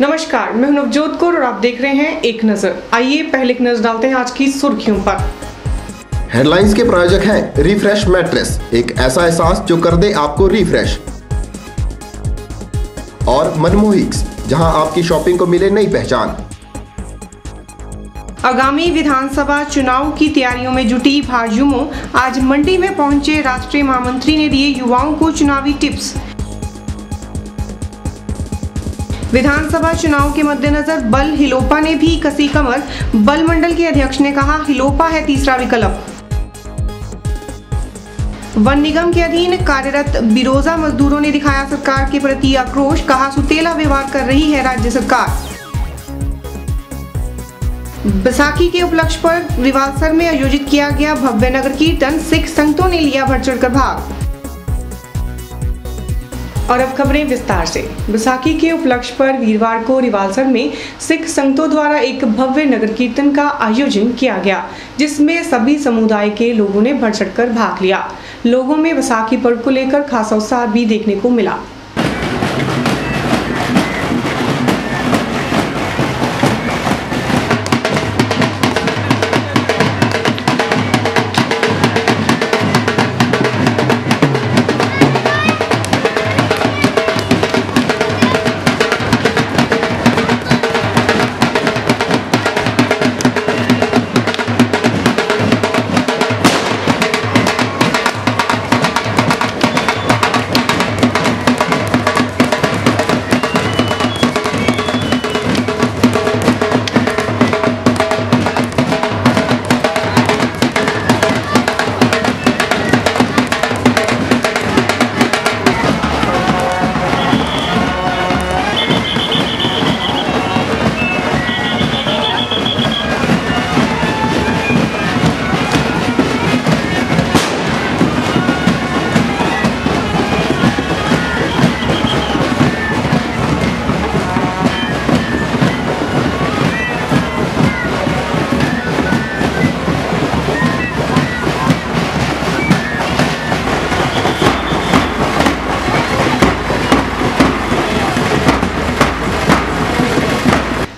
नमस्कार, मैं हूं नवजोत कौर और आप देख रहे हैं एक नजर। आइए पहले एक नजर डालते हैं आज की सुर्खियों पर। हेडलाइंस के प्रायोजक हैं रिफ्रेश मैट्रेस, एक ऐसा एहसास जो कर दे आपको रिफ्रेश। और मनमोहिक्स, जहां आपकी शॉपिंग को मिले नई पहचान। आगामी विधानसभा चुनाव की तैयारियों में जुटी भाजयुमो आज मंडी में पहुंचे राष्ट्रीय महामंत्री ने दिए युवाओं को चुनावी टिप्स। विधानसभा चुनाव के मद्देनजर बल हिलोपा ने भी कसी कमर। बल मंडल के अध्यक्ष ने कहा, हिलोपा है तीसरा विकल्प। वन निगम के अधीन कार्यरत बिरोजा मजदूरों ने दिखाया सरकार के प्रति आक्रोश, कहा सुतेला व्यवहार कर रही है राज्य सरकार। बैसाखी के उपलक्ष्य पर रिवालसर में आयोजित किया गया भव्य नगर कीर्तन, सिख संगतों ने लिया बढ़ चढ़कर भाग। और अब खबरें विस्तार से। बैसाखी के उपलक्ष्य पर वीरवार को रिवालसर में सिख संगतों द्वारा एक भव्य नगर कीर्तन का आयोजन किया गया, जिसमें सभी समुदाय के लोगों ने बढ़ चढ़कर भाग लिया। लोगों में बैसाखी पर्व को लेकर खासा उत्साह भी देखने को मिला।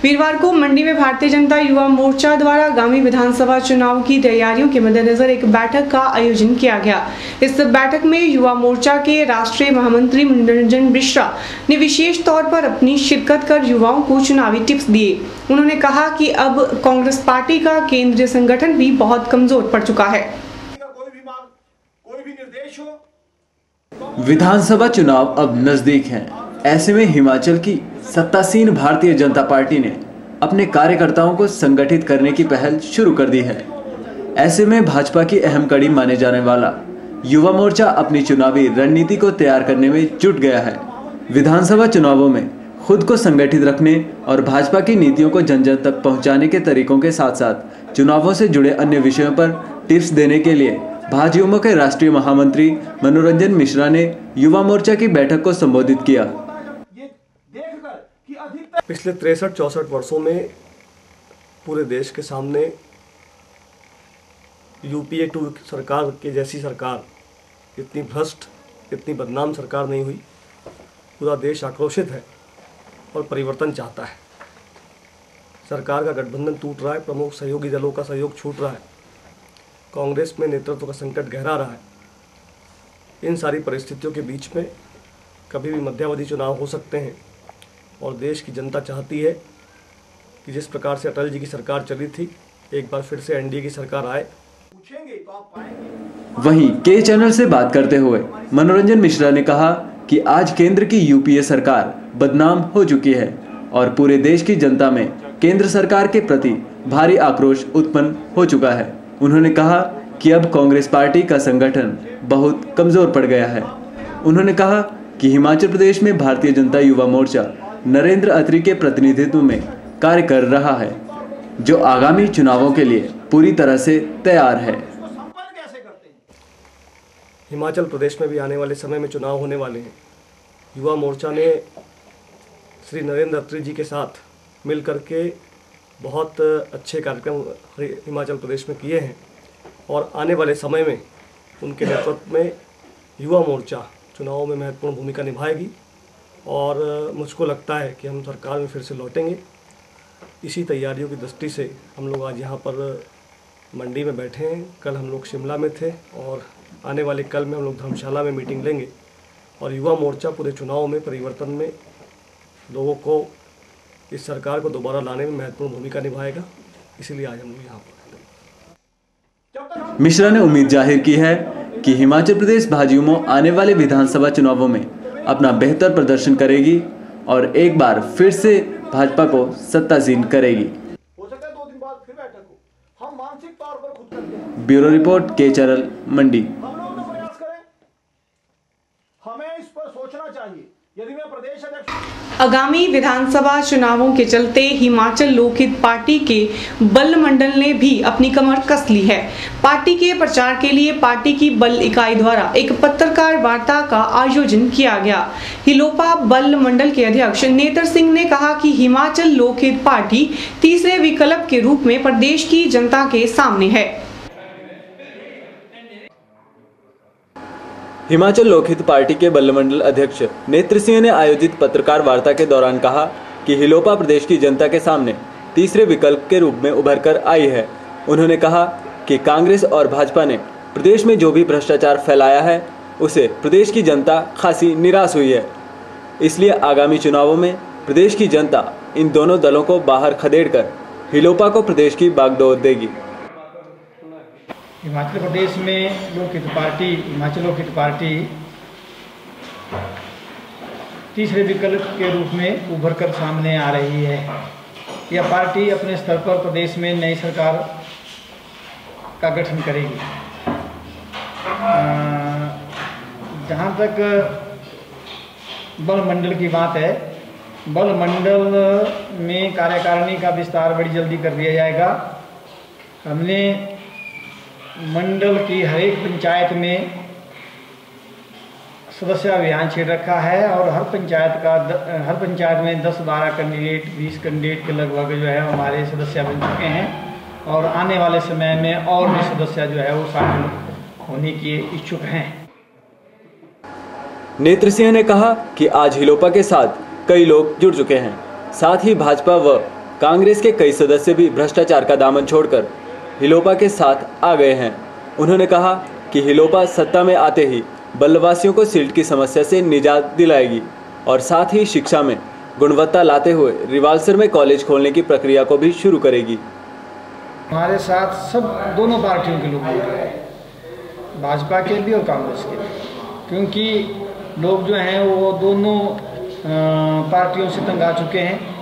वीरवार को मंडी में भारतीय जनता युवा मोर्चा द्वारा आगामी विधानसभा चुनाव की तैयारियों के मद्देनजर एक बैठक का आयोजन किया गया। इस बैठक में युवा मोर्चा के राष्ट्रीय महामंत्री मनोरंजन मिश्रा ने विशेष तौर पर अपनी शिरकत कर युवाओं को चुनावी टिप्स दिए। उन्होंने कहा कि अब कांग्रेस पार्टी का केंद्रीय संगठन भी बहुत कमजोर पड़ चुका है। विधानसभा चुनाव अब नजदीक हैं। ऐसे में हिमाचल की सत्तासीन भारतीय जनता पार्टी ने अपने कार्यकर्ताओं को संगठित करने की पहल शुरू कर दी है। ऐसे में भाजपा की अहम कड़ी माने जाने वाला युवा मोर्चा अपनी चुनावी रणनीति को तैयार करने में जुट गया है। विधानसभा चुनावों में खुद को संगठित रखने और भाजपा की नीतियों को जन जन तक पहुंचाने के तरीकों के साथ साथ चुनावों से जुड़े अन्य विषयों पर टिप्स देने के लिए भाजयुमो के राष्ट्रीय महामंत्री मनोरंजन मिश्रा ने युवा मोर्चा की बैठक को संबोधित किया। पिछले 63-64 वर्षों में पूरे देश के सामने यूपीए 2 सरकार के जैसी सरकार, इतनी भ्रष्ट, इतनी बदनाम सरकार नहीं हुई। पूरा देश आक्रोशित है और परिवर्तन चाहता है। सरकार का गठबंधन टूट रहा है, प्रमुख सहयोगी दलों का सहयोग छूट रहा है, कांग्रेस में नेतृत्व का संकट गहरा रहा है। इन सारी परिस्थितियों के बीच में कभी भी मध्यावधि चुनाव हो सकते हैं और देश की जनता चाहती है कि जिस प्रकार से अटल जी की सरकार चली थी, एक बार फिर से एनडीए की सरकार आए। वहीं के चैनल से बात करते हुए मनोरंजन मिश्रा ने कहा कि आज केंद्र की यूपीए सरकार बदनाम हो चुकी है और पूरे देश की जनता में केंद्र सरकार के प्रति भारी आक्रोश उत्पन्न हो चुका है। उन्होंने कहा कि अब कांग्रेस पार्टी का संगठन बहुत कमजोर पड़ गया है। उन्होंने कहा कि हिमाचल प्रदेश में भारतीय जनता युवा मोर्चा नरेंद्र अत्री के प्रतिनिधित्व में कार्य कर रहा है, जो आगामी चुनावों के लिए पूरी तरह से तैयार है। हिमाचल प्रदेश में भी आने वाले समय में चुनाव होने वाले हैं। युवा मोर्चा ने श्री नरेंद्र अत्री जी के साथ मिल करके बहुत अच्छे कार्यक्रम हिमाचल प्रदेश में किए हैं और आने वाले समय में उनके नेतृत्व में युवा मोर्चा चुनावों में महत्वपूर्ण भूमिका निभाएगी और मुझको लगता है कि हम सरकार में फिर से लौटेंगे। इसी तैयारियों की दृष्टि से हम लोग आज यहाँ पर मंडी में बैठे हैं। कल हम लोग शिमला में थे और आने वाले कल में हम लोग धर्मशाला में मीटिंग लेंगे और युवा मोर्चा पूरे चुनाव में परिवर्तन में लोगों को, इस सरकार को दोबारा लाने में महत्वपूर्ण भूमिका निभाएगा। इसीलिए आज हम लोग यहाँ पर। मिश्रा ने उम्मीद जाहिर की है कि हिमाचल प्रदेश भाजयुमो आने वाले विधानसभा चुनावों में अपना बेहतर प्रदर्शन करेगी और एक बार फिर से भाजपा को सत्तासीन करेगी। हो सकता है 2 दिन बाद फिर बैठक हो। हम मानसिक तौर पर खुद करते हैं। ब्यूरो रिपोर्ट, के चैनल, मंडी। हम लोग तो प्रयास करें, हमें इस पर सोचना चाहिए। यदि मैं प्रदेश अध्यक्ष, आगामी विधानसभा चुनावों के चलते हिमाचल लोकहित पार्टी के बल्ल मंडल ने भी अपनी कमर कस ली है। पार्टी के प्रचार के लिए पार्टी की बल्ल इकाई द्वारा एक पत्रकार वार्ता का आयोजन किया गया। हिलोपा बल्ल मंडल के अध्यक्ष नेत्र सिंह ने कहा कि हिमाचल लोकहित पार्टी तीसरे विकल्प के रूप में प्रदेश की जनता के सामने है। हिमाचल लोकहित पार्टी के बल्ल मंडल अध्यक्ष नेत्र सिंह ने आयोजित पत्रकार वार्ता के दौरान कहा कि हिलोपा प्रदेश की जनता के सामने तीसरे विकल्प के रूप में उभर कर आई है। उन्होंने कहा कि कांग्रेस और भाजपा ने प्रदेश में जो भी भ्रष्टाचार फैलाया है उसे प्रदेश की जनता खासी निराश हुई है। इसलिए आगामी चुनावों में प्रदेश की जनता इन दोनों दलों को बाहर खदेड़कर हिलोपा को प्रदेश की बागडोर देगी। हिमाचल प्रदेश में लोकहित पार्टी, हिमाचल लोकहित पार्टी तीसरे विकल्प के रूप में उभर कर सामने आ रही है। यह पार्टी अपने स्तर पर प्रदेश में नई सरकार का गठन करेगी। जहाँ तक बल मंडल की बात है, बल मंडल में कार्यकारिणी का विस्तार बड़ी जल्दी कर दिया जाएगा। हमने मंडल की हर एक पंचायत में सदस्य अभियान छेड़ रखा है और हर पंचायत में 10-12 कैंडिडेट, 20 कैंडिडेट के लगभग जो है हमारे सदस्य बन चुके हैं और आने वाले समय में और भी सदस्य जो है वो शामिल होने के इच्छुक हैं। नेत्र सिंह ने कहा कि आज हिलोपा के साथ कई लोग जुड़ चुके हैं। साथ ही भाजपा व कांग्रेस के कई सदस्य भी भ्रष्टाचार का दामन छोड़कर हिलोपा के साथ आ गए हैं। उन्होंने कहा कि हिलोपा सत्ता में आते ही बल्लवासियों को सीट की समस्या से निजात दिलाएगी और साथ ही शिक्षा में गुणवत्ता लाते हुए रिवाल्सर में कॉलेज खोलने की प्रक्रिया को भी शुरू करेगी। हमारे साथ सब दोनों पार्टियों के लोग जुड़ रहे हैं, भाजपा के भी और कांग्रेस के भी, क्योंकि लोग जो हैं वो दोनों पार्टियों से तंग आ चुके हैं।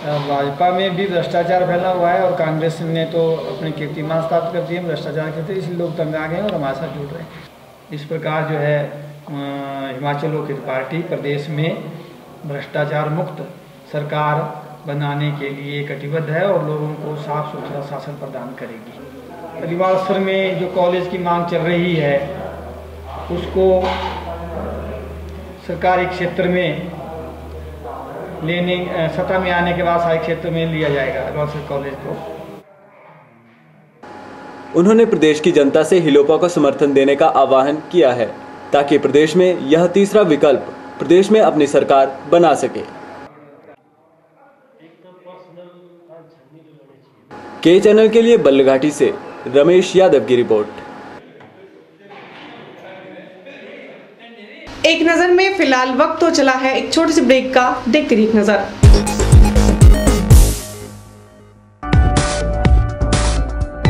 भाजपा में भी भ्रष्टाचार फैला हुआ है और कांग्रेस ने तो अपने कीर्तिमान स्थापित कर दिए भ्रष्टाचार के थे, इसलिए लोग तंग आ गए हैं और हमारे साथ जुड़ रहे हैं। इस प्रकार जो है हिमाचल लोकहित पार्टी प्रदेश में भ्रष्टाचार मुक्त सरकार बनाने के लिए कटिबद्ध है और लोगों को साफ सुथरा शासन प्रदान करेगी। रिवाल्सर में जो कॉलेज की मांग चल रही है उसको सरकारी क्षेत्र में लेने, सत्ता में आने के बाद सारे क्षेत्र में लिया जाएगा रिवाल्सर कॉलेज को। उन्होंने प्रदेश की जनता से हिलोपा को समर्थन देने का आह्वान किया है ताकि प्रदेश में यह तीसरा विकल्प प्रदेश में अपनी सरकार बना सके। के चैनल के लिए बल्लघाटी से रमेश यादव की रिपोर्ट। एक नजर में फिलहाल वक्त तो चला है एक छोटे से ब्रेक का, देखते रहिए एक नजर।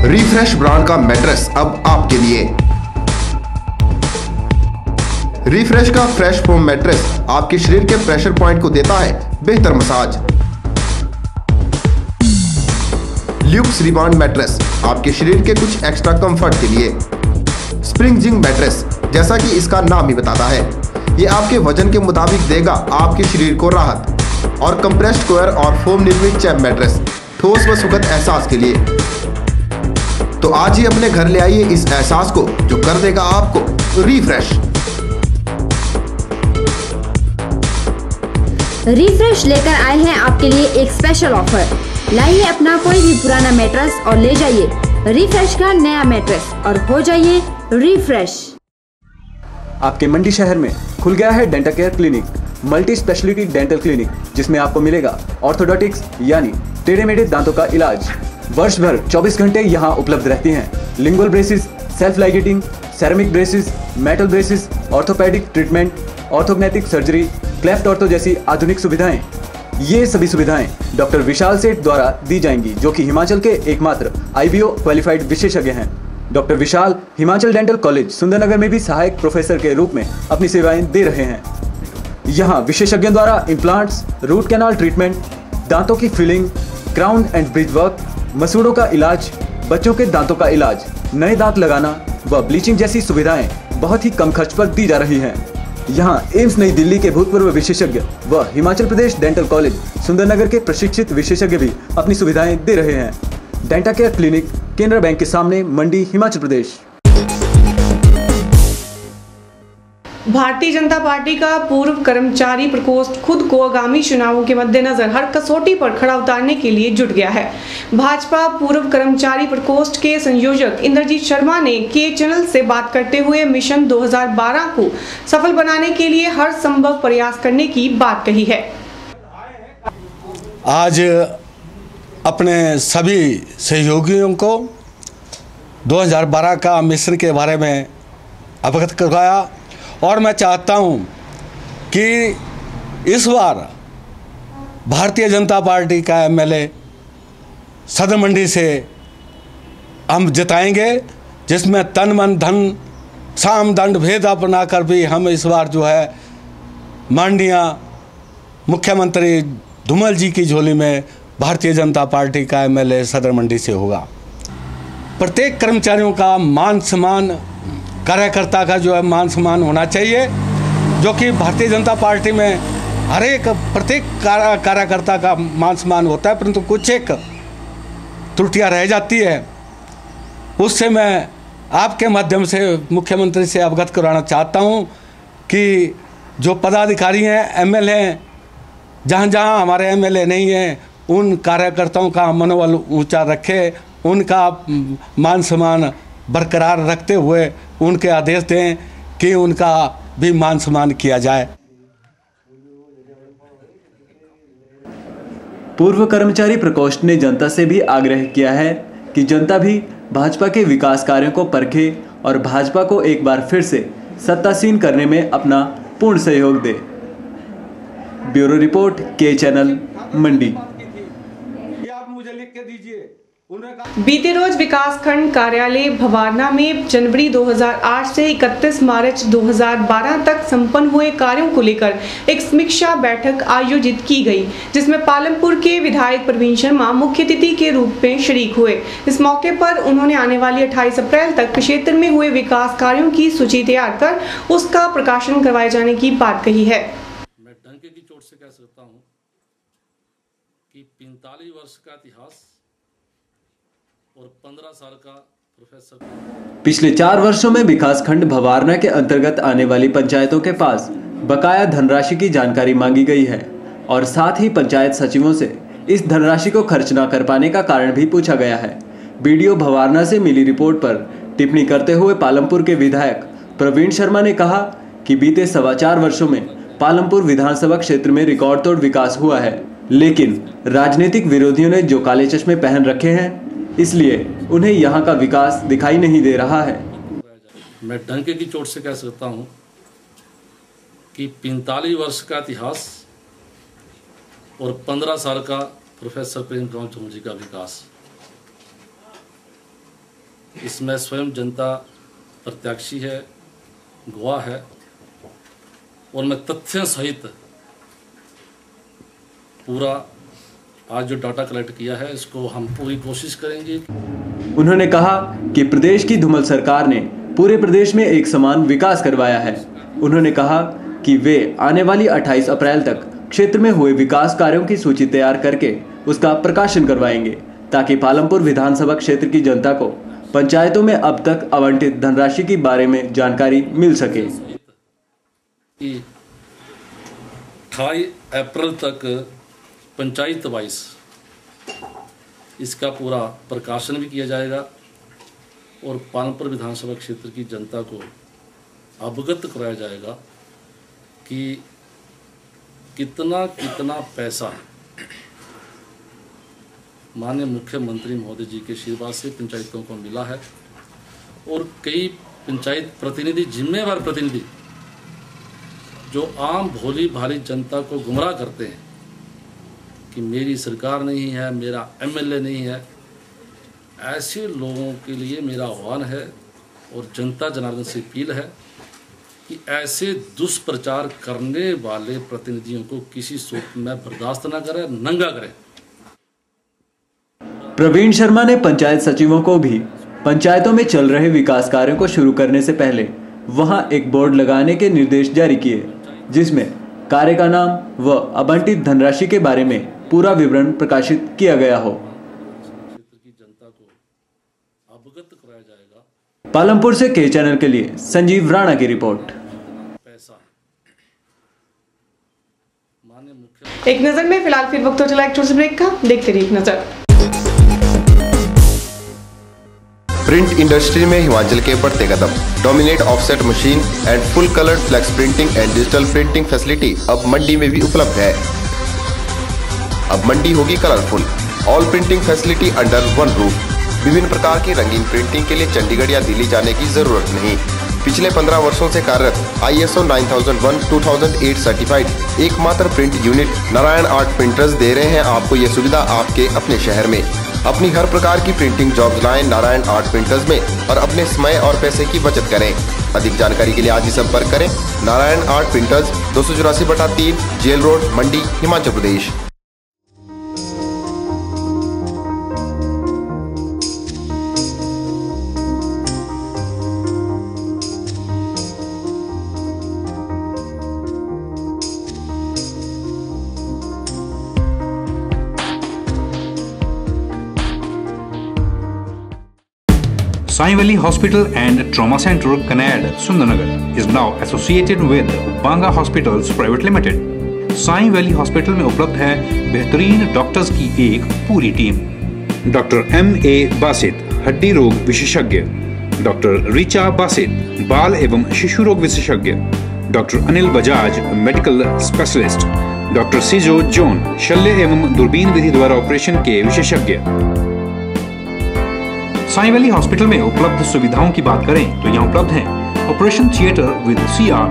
रिफ्रेश ब्रांड का मैट्रेस अब आपके लिए। रिफ्रेश का फ्रेश फोम मैट्रेस आपके शरीर के प्रेशर पॉइंट को देता है बेहतर मसाज। ल्यूक्स रिबाउंड मैट्रेस आपके शरीर के कुछ एक्स्ट्रा कंफर्ट के लिए। स्प्रिंग जिंक मैट्रेस, जैसा कि इसका नाम ही बताता है, ये आपके वजन के मुताबिक देगा आपके शरीर को राहत। और कंप्रेस्ड कोयर और फोम निर्मित चैप मैट्रेस ठोस व सुखद एहसास के लिए। तो आज ही अपने घर ले आइए इस एहसास को जो कर देगा आपको रिफ्रेश। रिफ्रेश लेकर आए हैं आपके लिए एक स्पेशल ऑफर। लाइए अपना कोई भी पुराना मैट्रेस और ले जाइए रिफ्रेश का नया मैट्रेस और हो जाइए रिफ्रेश। आपके मंडी शहर में खुल गया है dental care clinic. Multi speciality dental clinic, जिसमें आपको मिलेगा ऑर्थोडोंटिक्स यानी टेढ़े मेढ़े दांतों का इलाज। वर्ष भर 24 घंटे यहाँ उपलब्ध रहती हैं। Lingual braces, self ligating, ceramic braces, metal braces, orthopaedic treatment, orthognathic surgery, cleft ortho जैसी आधुनिक सुविधाएं। ये सभी सुविधाएं डॉक्टर विशाल सेठ द्वारा दी जाएंगी, जो कि हिमाचल के एकमात्र IBO क्वालिफाइड विशेषज्ञ हैं। डॉक्टर विशाल हिमाचल डेंटल कॉलेज सुंदरनगर में भी सहायक प्रोफेसर के रूप में अपनी सेवाएं दे रहे हैं। यहाँ विशेषज्ञों द्वारा इम्प्लांट्स, रूट कैनाल ट्रीटमेंट, दांतों की filling, crown and bridge work, मसूड़ों का इलाज, बच्चों के दांतों का इलाज, नए दांत लगाना व ब्लीचिंग जैसी सुविधाएं बहुत ही कम खर्च पर दी जा रही हैं। यहाँ एम्स नई दिल्ली के भूतपूर्व विशेषज्ञ व हिमाचल प्रदेश डेंटल कॉलेज सुंदरनगर के प्रशिक्षित विशेषज्ञ भी अपनी सुविधाएं दे रहे हैं। Denta care clinic, Canara bank के सामने, मंडी, हिमाचल प्रदेश। भारतीय जनता पार्टी का पूर्व कर्मचारी प्रकोष्ठ खुद को आगामी चुनावों के मद्देनजर हर कसौटी पर खड़ा उतारने के लिए जुट गया है। भाजपा पूर्व कर्मचारी प्रकोष्ठ के संयोजक इंद्रजीत शर्मा ने के चैनल से बात करते हुए मिशन 2012 को सफल बनाने के लिए हर संभव प्रयास करने की बात कही है। आज अपने सभी सहयोगियों को 2012 का मिशन के बारे में अवगत करवाया और मैं चाहता हूं कि इस बार भारतीय जनता पार्टी का MLA सदर मंडी से हम जिताएंगे, जिसमें तन मन धन साम दंड भेद अपना कर भी हम इस बार जो है माननीय मुख्यमंत्री धूमल जी की झोली में भारतीय जनता पार्टी का MLA सदर मंडी से होगा। प्रत्येक कर्मचारियों का मान सम्मान, कार्यकर्ता का जो है मान सम्मान होना चाहिए, जो कि भारतीय जनता पार्टी में हर एक प्रत्येक कार्यकर्ता का मान सम्मान होता है, परंतु कुछ एक त्रुटियां रह जाती है। उससे मैं आपके माध्यम से मुख्यमंत्री से अवगत कराना चाहता हूं कि जो पदाधिकारी हैं, MLA हैं, जहां जहां हमारे MLA नहीं हैं, उन कार्यकर्ताओं का मनोबल ऊंचा रखे, उनका मान सम्मान बरकरार रखते हुए उनके आदेश दें कि उनका भी मान सम्मान किया जाए। पूर्व कर्मचारी प्रकोष्ठ ने जनता से भी आग्रह किया है कि जनता भी भाजपा के विकास कार्यों को परखे और भाजपा को एक बार फिर से सत्तासीन करने में अपना पूर्ण सहयोग दे। ब्यूरो रिपोर्ट, के चैनल, मंडी। ये आप मुझे लिख के दीजिए। बीते रोज विकास खंड कार्यालय भवारना में जनवरी 2008 से 31 मार्च 2012 तक संपन्न हुए कार्यों को लेकर एक समीक्षा बैठक आयोजित की गई, जिसमें पालमपुर के विधायक प्रवीण शर्मा मुख्य अतिथि के रूप में शरीक हुए। इस मौके पर उन्होंने आने वाली 28 अप्रैल तक क्षेत्र में हुए विकास कार्यों की सूची तैयार कर उसका प्रकाशन करवाए जाने की बात कही है। मैं डंके की चोट से कह सकता हूँ कि 45 वर्ष का इतिहास और 15 साल का प्रोफेसर। पिछले 4 वर्षों में विकासखंड भवारना के अंतर्गत आने वाली पंचायतों के पास बकाया धनराशि की जानकारी मांगी गई है और साथ ही पंचायत सचिवों से इस धनराशि को खर्च न कर पाने का कारण भी पूछा गया है। BDO भवारना से मिली रिपोर्ट पर टिप्पणी करते हुए पालमपुर के विधायक प्रवीण शर्मा ने कहा कि बीते 4.25 वर्षों में पालमपुर विधानसभा क्षेत्र में रिकॉर्ड तोड़ विकास हुआ है, लेकिन राजनीतिक विरोधियों ने जो काले चश्मे पहन रखे हैं, इसलिए उन्हें यहाँ का विकास दिखाई नहीं दे रहा है। मैं डंके की चोट से कह सकता हूँ कि 45 वर्ष का इतिहास और 15 साल का प्रोफेसर प्रेम चंद्र जी का विकास, इसमें स्वयं जनता प्रत्याशी है, गवाह है और मैं तथ्य सहित पूरा आज जो डाटा कलेक्ट किया है इसको हम पूरी कोशिश करेंगे। उन्होंने कहा कि प्रदेश की धूमल सरकार ने पूरे प्रदेश में एक समान विकास करवाया है। उन्होंने कहा कि वे आने वाली 28 अप्रैल तक क्षेत्र में हुए विकास कार्यों की सूची तैयार करके उसका प्रकाशन करवाएंगे, ताकि पालमपुर विधानसभा क्षेत्र की जनता को पंचायतों में अब तक आवंटित धनराशि के बारे में जानकारी मिल सके। 28 अप्रैल तक पंचायत वाइज इसका पूरा प्रकाशन भी किया जाएगा और पालमपुर विधानसभा क्षेत्र की जनता को अवगत कराया जाएगा कि कितना कितना पैसा माननीय मुख्यमंत्री महोदय जी के आशीर्वाद से पंचायतों को मिला है, और कई पंचायत प्रतिनिधि, जिम्मेवार प्रतिनिधि जो आम भोली भाली जनता को गुमराह करते हैं कि मेरी सरकार नहीं है, मेरा एमएलए नहीं है, ऐसे लोगों के लिए मेरा आह्वान है और जनता जनार्दन से अपील है कि ऐसे दुष्प्रचार करने वाले प्रतिनिधियों को किसी सूरत में बर्दाश्त न करें, नंगा करें। प्रवीण शर्मा ने पंचायत सचिवों को भी पंचायतों में चल रहे विकास कार्यों को शुरू करने से पहले वहां एक बोर्ड लगाने के निर्देश जारी किए, जिसमें कार्य का नाम व आवंटित धनराशि के बारे में पूरा विवरण प्रकाशित किया गया हो। क्षेत्र की जनता को अवगत कराया जाएगा। पालमपुर से के चैनल के लिए संजीव राणा की रिपोर्ट। पैसा माननीय मुख्य एक नजर में फिलहाल फिर वक्त हो चला एक छोटे से ब्रेक का, देखते रहिए एक नजर। प्रिंट इंडस्ट्री में हिमाचल के बढ़ते कदम। Dominate offset machine and full colour flex printing and digital printing facility अब मंडी में भी उपलब्ध है। अब मंडी होगी colourful. All printing facility under one roof. विभिन्न प्रकार की रंगीन प्रिंटिंग के लिए चंडीगढ़ या दिल्ली जाने की जरूरत नहीं। पिछले 15 वर्षों से कार्यरत ISO 9001-2008 सर्टिफाइड एकमात्र print unit Narayan Art Printers दे रहे हैं आपको ये सुविधा आपके अपने शहर में। अपनी हर प्रकार की प्रिंटिंग जॉब लाएं नारायण आर्ट प्रिंटर्स में और अपने समय और पैसे की बचत करें। अधिक जानकारी के लिए आज ही संपर्क करें Narayan Art Printers, 284/3 jail road, Mandi, Himachal Pradesh. Sai Valley Hospital and Trauma Center, Kanad, Sundarnagar is now associated with Banga Hospitals Private Limited. Sai Valley Hospital में उपलब्ध है बेहतरीन डॉक्टर्स की एक पूरी टीम। Doctor M.A. बासित, हड्डी रोग विशेषज्ञ, डॉक्टर रिचा बासित, बाल एवं शिशु रोग विशेषज्ञ, doctor Anil Bajaj, medical specialist, doctor Sijo John, शल्य एवं दूरबीन विधि द्वारा ऑपरेशन के विशेषज्ञ। साई वैली हॉस्पिटल में उपलब्ध सुविधाओं की बात करें तो यहाँ उपलब्ध है ऑपरेशन थिएटर विद CR।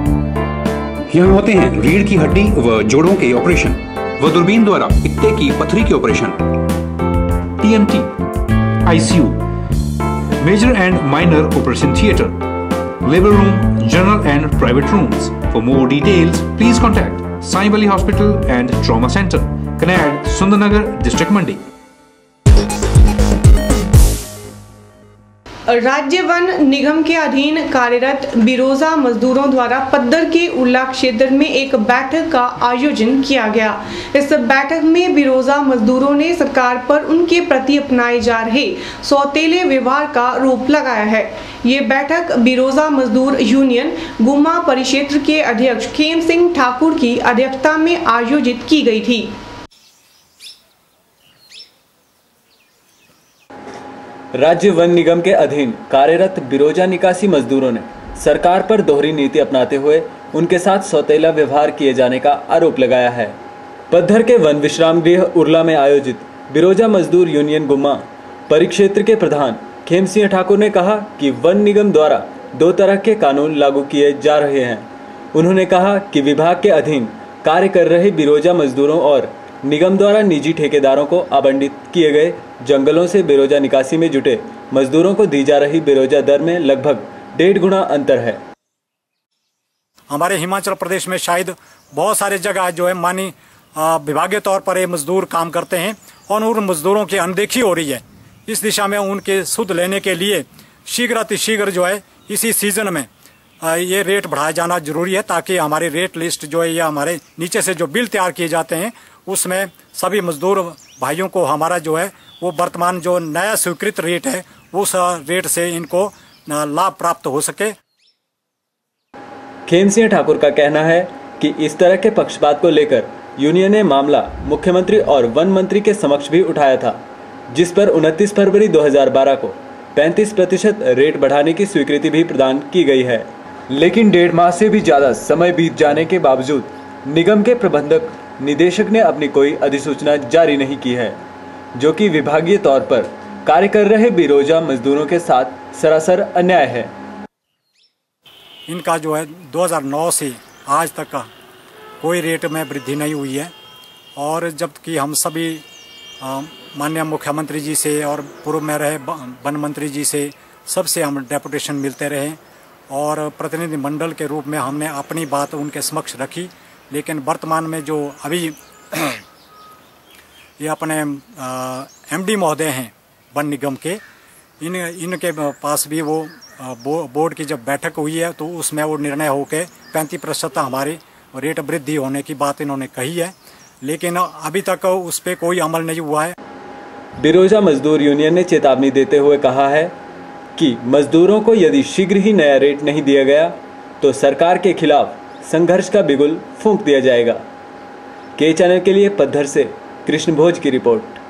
यहाँ होते हैं रीढ़ की हड्डी व जोड़ों के ऑपरेशन व दूरबीन द्वारा पित्ते की पथरी के operation, TMT, ICU, major and minor operation theatre, labour room, general and private rooms. For more details please contact Sai Valley Hospital and Trauma Centre, Kanaid, Sundernagar, district Mandi. राज्य वन निगम के अधीन कार्यरत बिरोजा मजदूरों द्वारा पद्दर के उल्ला क्षेत्र में एक बैठक का आयोजन किया गया। इस बैठक में बिरोजा मजदूरों ने सरकार पर उनके प्रति अपनाए जा रहे सौतेले व्यवहार का आरोप लगाया है। ये बैठक बिरोजा मजदूर यूनियन गुम्मा परिक्षेत्र के अध्यक्ष खेम सिंह ठाकुर की अध्यक्षता में आयोजित की गई थी। राज्य वन निगम के अधीन कार्यरत बिरोजा निकासी मजदूरों ने सरकार पर दोहरी नीति अपनाते हुए उनके साथ सौतेला व्यवहार किए जाने का आरोप लगाया है। पद्धर के वन विश्राम गृह उर्ला में आयोजित बिरोजा मजदूर यूनियन गुम्मा परिक्षेत्र के प्रधान खेम सिंह ठाकुर ने कहा कि वन निगम द्वारा 2 तरह के कानून लागू किए जा रहे हैं। उन्होंने कहा कि विभाग के अधीन कार्य कर रहे बिरोजा मजदूरों और निगम द्वारा निजी ठेकेदारों को आवंटित किए गए जंगलों से बिरोजा निकासी में जुटे मजदूरों को दी जा रही बिरोजा दर में लगभग 1.5 गुना अंतर है। हमारे हिमाचल प्रदेश में शायद बहुत सारे जगह जो है मानी विभागीय तौर पर ये मजदूर काम करते हैं और उन मजदूरों की अनदेखी हो रही है। इस दिशा में उनके सुध लेने के लिए शीघ्र जो है इसी सीजन में ये रेट बढ़ाया जाना जरूरी है, ताकि हमारी रेट लिस्ट जो है या हमारे नीचे से जो बिल तैयार किए जाते हैं उसमें सभी मजदूर भाइयों को हमारा जो है वो वर्तमान जो नया स्वीकृत रेट है उस रेट से इनको लाभ प्राप्त हो सके। खेम सिंह ठाकुर का कहना है कि इस तरह के पक्षपात को लेकर यूनियन ने मामला मुख्यमंत्री और वन मंत्री के समक्ष भी उठाया था, जिस पर 29 फरवरी 2012 को 35% रेट बढ़ाने की स्वीकृति भी प्रदान की गई है। लेकिन 1.5 माह से भी ज्यादा समय बीत जाने के बावजूद निगम के प्रबंधक निदेशक ने अपनी कोई अधिसूचना जारी नहीं की है, जो कि विभागीय तौर पर कार्य कर रहे बेरोजगार मजदूरों के साथ सरासर अन्याय है। इनका जो है 2009 से आज तक का कोई रेट में वृद्धि नहीं हुई है, और जबकि हम सभी माननीय मुख्यमंत्री जी से और पूर्व में रहे वन मंत्री जी से सबसे हम डेपुटेशन मिलते रहे और प्रतिनिधि मंडल के रूप में हमने अपनी बात उनके समक्ष रखी। लेकिन वर्तमान में जो अभी ये अपने एमडी महोदय हैं वन निगम के, इनके पास भी वो बोर्ड की जब बैठक हुई है तो उसमें वो निर्णय होकर 35% हमारे रेट वृद्धि होने की बात इन्होंने कही है, लेकिन अभी तक उस पर कोई अमल नहीं हुआ है। बेरोजगार मजदूर यूनियन ने चेतावनी देते हुए कहा है कि मजदूरों को यदि शीघ्र ही नया रेट नहीं दिया गया तो सरकार के खिलाफ संघर्ष का बिगुल फूंक दिया जाएगा। के चैनल के लिए पद्धर से कृष्ण भोज की रिपोर्ट।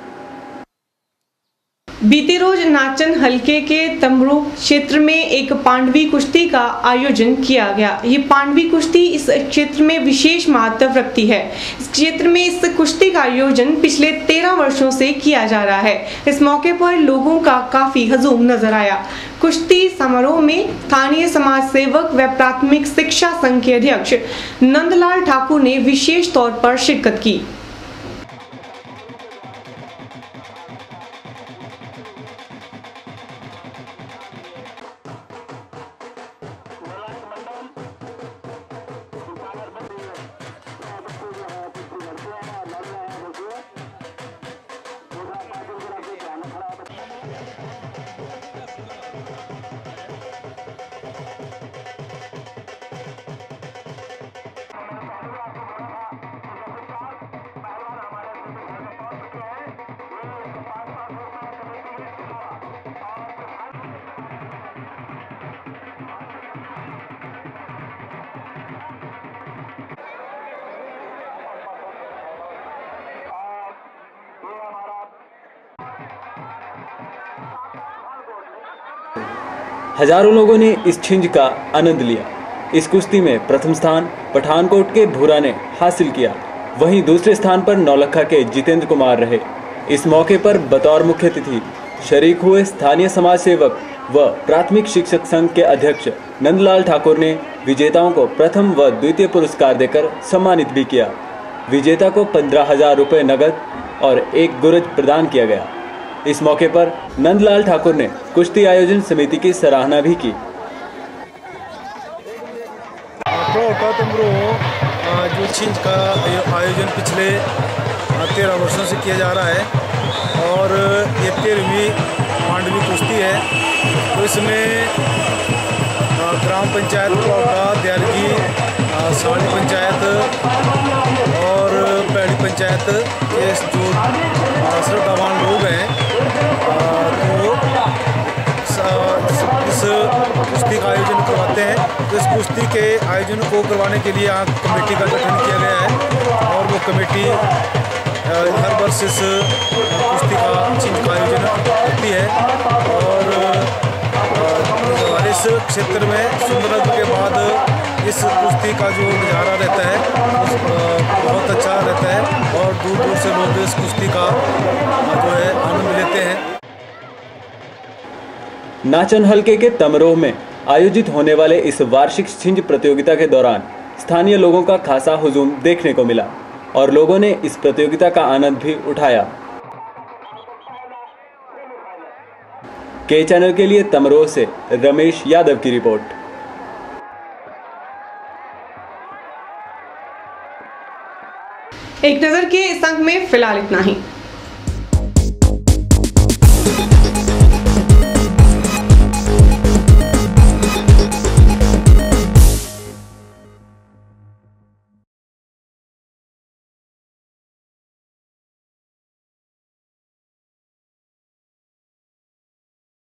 बीते रोज नाचन हलके के तमरो क्षेत्र में एक पांडवी कुश्ती का आयोजन किया गया। ये पांडवी कुश्ती इस क्षेत्र में विशेष महत्व रखती है। इस क्षेत्र में इस कुश्ती का आयोजन पिछले 13 वर्षों से किया जा रहा है। इस मौके पर लोगों का काफी हजूम नजर आया। कुश्ती समारोह में स्थानीय समाज सेवक व प्राथमिक शिक्षा संघ के अध्यक्ष नंदलाल ठाकुर ने विशेष तौर पर शिरकत की। हजारों लोगों ने इस छिंज का आनंद लिया। इस कुश्ती में प्रथम स्थान पठानकोट के भूरा ने हासिल किया, वहीं दूसरे स्थान पर नौलखा के जितेंद्र कुमार रहे। इस मौके पर बतौर मुख्य अतिथि शरीक हुए स्थानीय समाज सेवक व प्राथमिक शिक्षक संघ के अध्यक्ष नंदलाल ठाकुर ने विजेताओं को प्रथम व द्वितीय पुरस्कार देकर सम्मानित भी किया। विजेता को 15,000 रुपये नगद और एक गुरज प्रदान किया गया। इस मौके पर नंदलाल ठाकुर ने कुश्ती आयोजन समिति की सराहना भी की। जो छिंज का आयोजन पिछले 13 वर्षों से किया जा रहा है और ये 13वीं पांडवी कुश्ती है। तो इसमें ग्राम पंचायत कोटा, दयालगी, साड़ी पंचायत और पैड़ी पंचायत के जो श्रद्धावान लोग हैं तो इस कुश्ती का आयोजन करवाते हैं। तो इस कुश्ती के आयोजन को करवाने के लिए यहाँ कमेटी का गठन किया गया है और वो कमेटी हर वर्ष इस कुश्ती का छिंज का आयोजन करती है। और हमारे इस क्षेत्र में सुंदरनगर के बाद इस कुश्ती का जो नज़ारा रहता है बहुत अच्छा रहता है और दूर दूर से लोग इस कुश्ती का जो है आनंद लेते हैं। नाचन हलके के तमरोह में आयोजित होने वाले इस वार्षिक छिंज प्रतियोगिता के दौरान स्थानीय लोगों का खासा हुजूम देखने को मिला और लोगों ने इस प्रतियोगिता का आनंद भी उठाया। के चैनल के लिए तमरोह से रमेश यादव की रिपोर्ट। एक नजर के इस अंक में फिलहाल इतना ही।